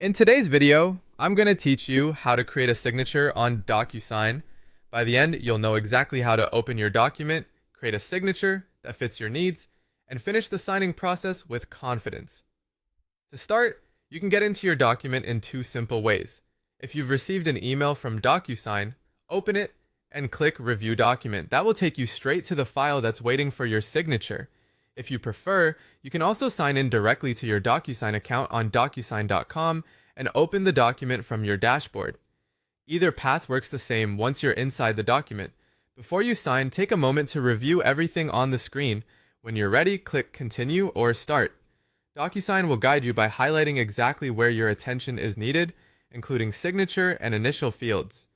In today's video, I'm going to teach you how to create a signature on DocuSign. By the end, you'll know exactly how to open your document, create a signature that fits your needs, and finish the signing process with confidence. To start, you can get into your document in two simple ways. If you've received an email from DocuSign, open it and click Review Document. That will take you straight to the file that's waiting for your signature. If you prefer, you can also sign in directly to your DocuSign account on DocuSign.com and open the document from your dashboard. Either path works the same once you're inside the document. Before you sign, take a moment to review everything on the screen. When you're ready, click Continue or Start. DocuSign will guide you by highlighting exactly where your attention is needed, including signature and initial fields.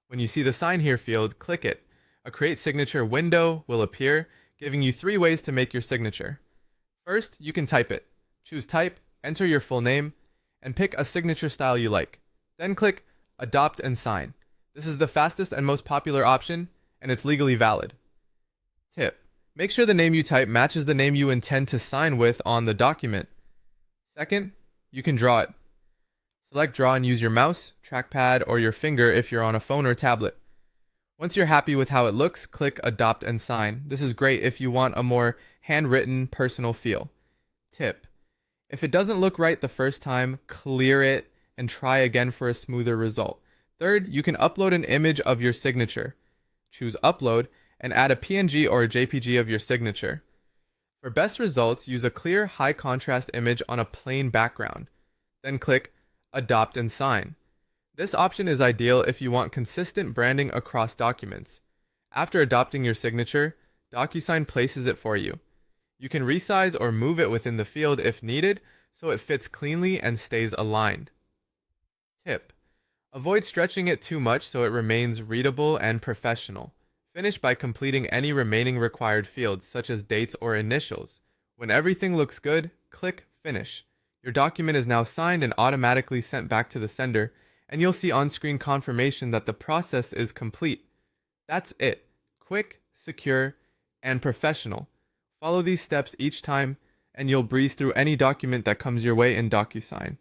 When you see the Sign Here field, click it. A Create Signature window will appear, giving you 3 ways to make your signature. First, you can type it. Choose Type, enter your full name, and pick a signature style you like. Then click Adopt and Sign. This is the fastest and most popular option, and it's legally valid. Tip: make sure the name you type matches the name you intend to sign with on the document. Second, you can draw it. Select Draw and use your mouse, trackpad, or your finger if you're on a phone or tablet. Once you're happy with how it looks, click Adopt and Sign. This is great if you want a more handwritten, personal feel. Tip: if it doesn't look right the first time, clear it and try again for a smoother result. Third, you can upload an image of your signature. Choose Upload and add a PNG or a JPG of your signature. For best results, use a clear, high-contrast image on a plain background. Then click Adopt and Sign. This option is ideal if you want consistent branding across documents. After adopting your signature, DocuSign places it for you. You can resize or move it within the field if needed, so it fits cleanly and stays aligned. Tip: avoid stretching it too much so it remains readable and professional. Finish by completing any remaining required fields, such as dates or initials. When everything looks good, click Finish. Your document is now signed and automatically sent back to the sender, and you'll see on-screen confirmation that the process is complete. That's it. Quick, secure, and professional. Follow these steps each time, and you'll breeze through any document that comes your way in DocuSign.